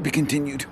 be continued.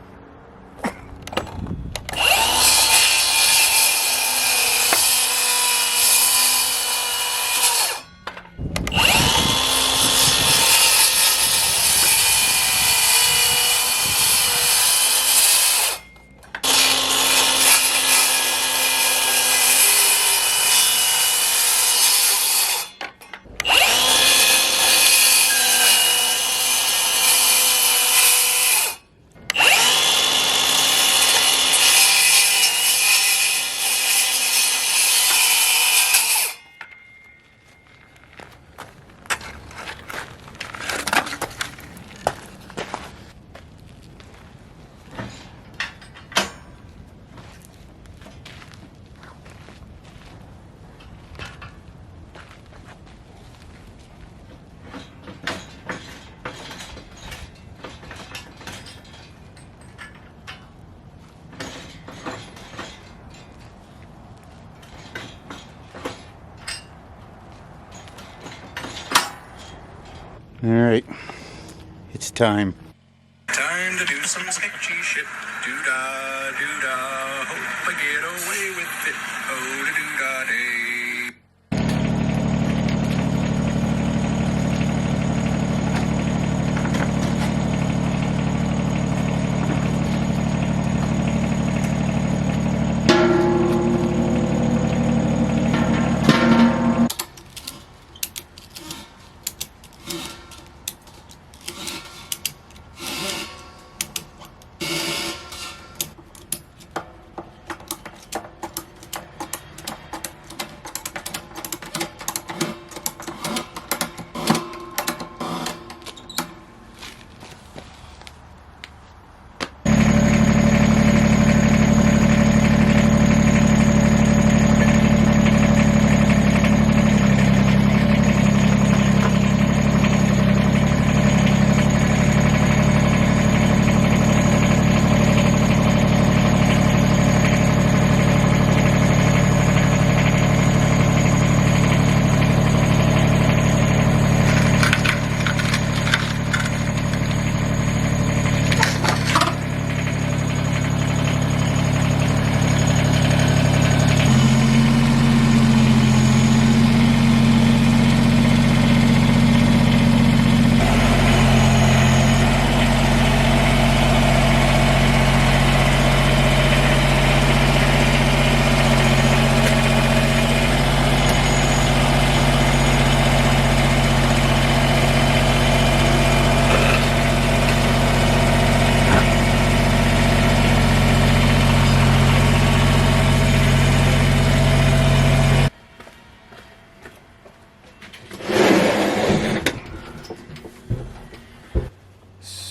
Alright, it's time. Time to do some sketchy shit. Do-da, do-da, hope I get away with it. Oh, do-da, day.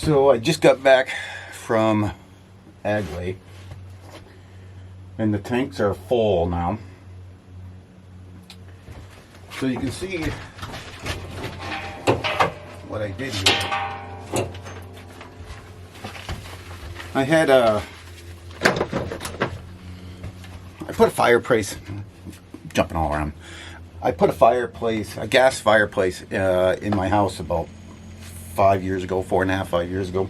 So I just got back from Agway, and the tanks are full now. So you can see what I did here. I put a fireplace, jumping all around. I put a gas fireplace in my house about 5 years ago, 4.5, 5 years ago.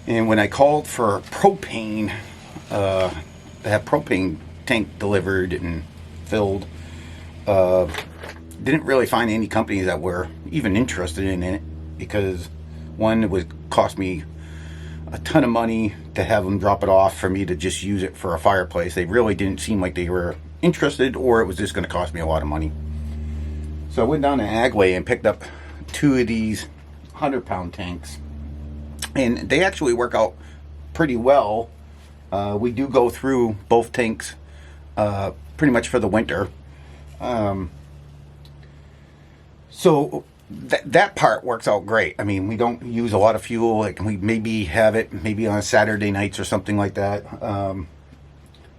And when I called for propane, to have propane tank delivered and filled, didn't really find any companies that were even interested in it, because one, it would cost me a ton of money to have them drop it off for me to just use it for a fireplace. They really didn't seem like they were interested, or it was just going to cost me a lot of money. So I went down to Agway and picked up 2 of these 100-pound tanks, and they actually work out pretty well. We do go through both tanks pretty much for the winter. So that part works out great. I mean, we don't use a lot of fuel. Like, we maybe have it maybe on Saturday nights or something like that.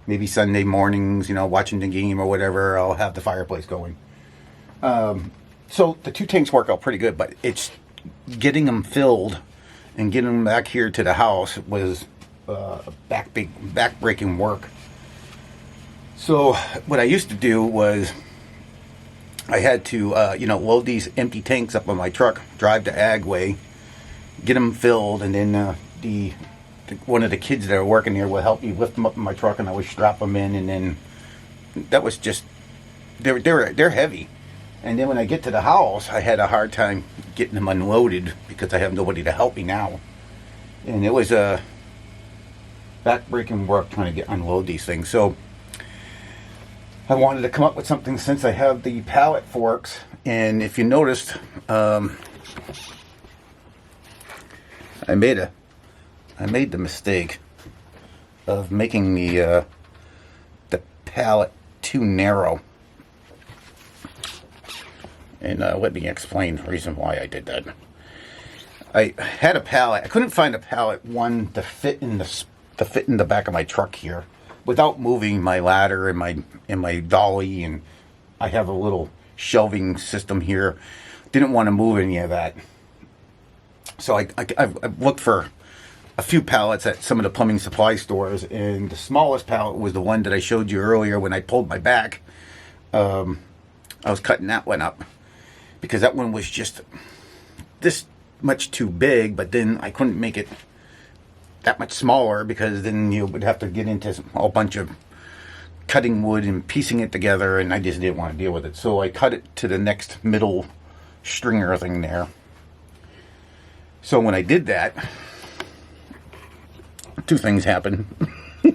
Maybe Sunday mornings, watching the game or whatever, I'll have the fireplace going. So the 2 tanks work out pretty good, but it's getting them filled and getting them back here to the house was back-breaking work. So what I used to do was I had to, load these empty tanks up on my truck, drive to Agway, get them filled, and then one of the kids that are working there would help me lift them up in my truck, and I would strap them in, and then that was just they're heavy. And then when I get to the house, I had a hard time getting them unloaded because I have nobody to help me now, and it was a back-breaking work trying to unload these things. So I wanted to come up with something since I have the pallet forks. And if you noticed, I made the mistake of making the pallet too narrow. And let me explain the reason why I did that. I had a pallet. I couldn't find a pallet one to fit in the back of my truck here without moving my ladder and my dolly, and I have a little shelving system here. Didn't want to move any of that. So I've looked for a few pallets at some of the plumbing supply stores, and the smallest pallet was the one that I showed you earlier when I pulled my back. I was cutting that one up because that one was just this much too big, but then I couldn't make it that much smaller because then you would have to get into a whole bunch of cutting wood and piecing it together, and I just didn't want to deal with it. So I cut it to the next middle stringer thing there. So when I did that, two things happened. Let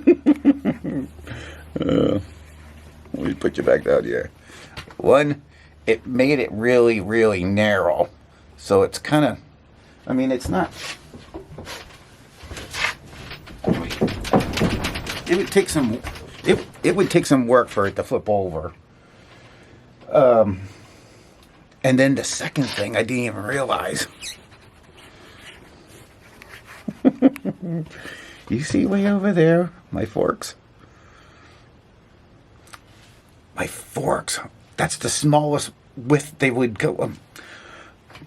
me put you back down here. One, it made it really, really narrow. So it's kind of, I mean, it's not, it would take some, it would take some work for it to flip over. And then the second thing I didn't even realize. You see way over there, my forks? My forks, that's the smallest width they would go.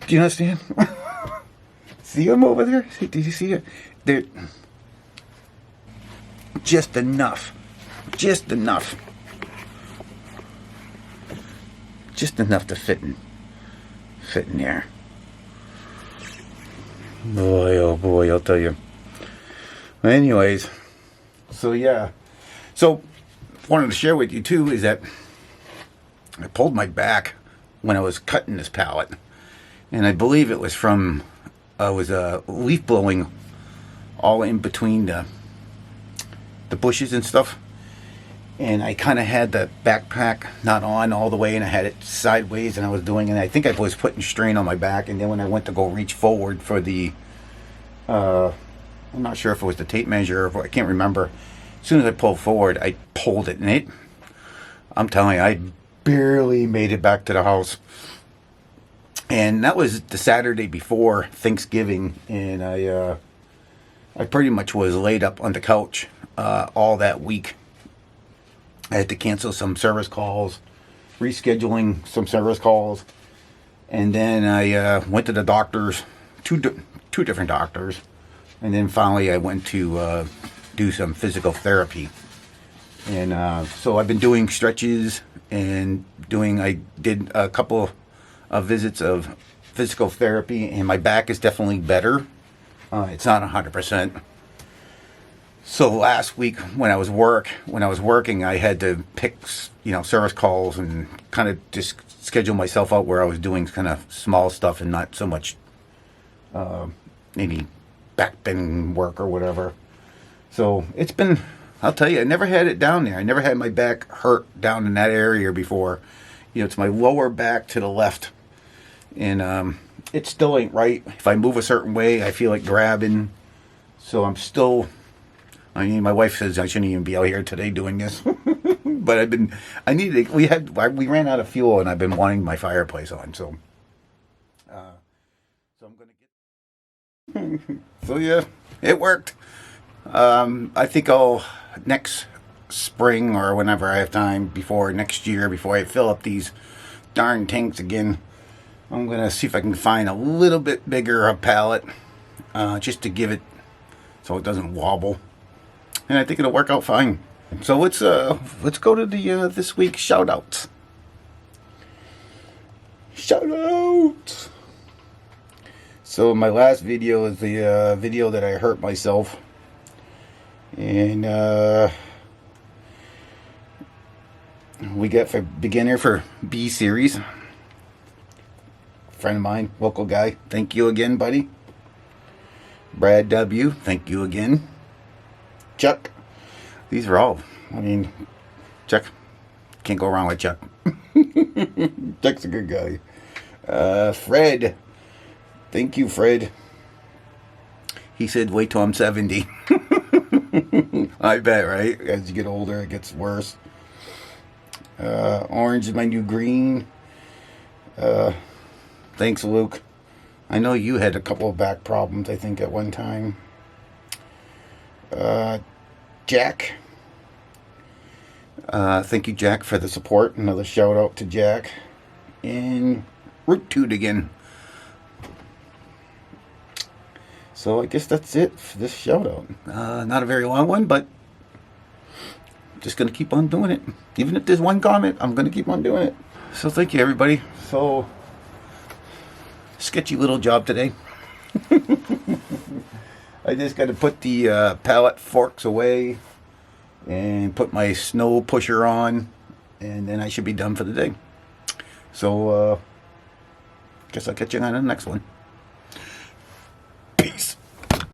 Do you understand? See them over there? Did you see it? They're just enough. Just enough. Just enough to fit in there. Boy, oh boy, I'll tell you. Anyways, so yeah. So, wanted to share with you too is that I pulled my back when I was cutting this pallet. And I believe it was from, leaf blowing all in between the bushes and stuff. And I kind of had the backpack not on all the way, and I had it sideways, and I was doing it. I think I was putting strain on my back, and then when I went to go reach forward for the, I'm not sure if it was the tape measure, or I can't remember. As soon as I pulled forward, I pulled it, and I'm telling you, I barely made it back to the house. And that was the Saturday before Thanksgiving, and I pretty much was laid up on the couch all that week. I had to cancel some service calls, rescheduling some service calls, and then I went to the doctors, two different doctors, and then finally I went to do some physical therapy. And so I've been doing stretches and I did a couple of visits of physical therapy, and my back is definitely better. It's not 100%. So last week when I was working, I had to pick, service calls and kind of just schedule myself out where I was doing kind of small stuff and not so much maybe back bending work or whatever. So it's been, I'll tell you, I never had it down there. I never had my back hurt down in that area before. It's my lower back to the left. And it still ain't right. If I move a certain way, I feel like grabbing. So I'm still, my wife says I shouldn't even be out here today doing this. But we ran out of fuel, and I've been wanting my fireplace on. So I'm going to get, so yeah, it worked. I think next spring or whenever I have time next year, before I fill up these darn tanks again, I'm going to see if I can find a little bit bigger a pallet, just to give it so it doesn't wobble. And I think it'll work out fine. So let's go to the this week's shout outs. So my last video is the video that I hurt myself. And we get for beginner for B series. Friend of mine, local guy. Thank you again, buddy. Brad W. Thank you again. Chuck. These are all. I mean, Chuck. Can't go wrong with Chuck. Chuck's a good guy. Fred. Thank you, Fred. He said, wait till I'm 70. I bet, right? As you get older, it gets worse. Orange is my new green. Thanks, Luke. I know you had a couple of back problems, I think, at one time. Jack. Thank you, Jack, for the support. Another shout out to Jack. And Root Toot again. So I guess that's it for this shout out. Not a very long one, but just going to keep on doing it. Even if there's one comment, I'm going to keep on doing it. So thank you, everybody. So, sketchy little job today. I just got to put the pallet forks away and put my snow pusher on, and then I should be done for the day. So, guess I'll catch you on the next one.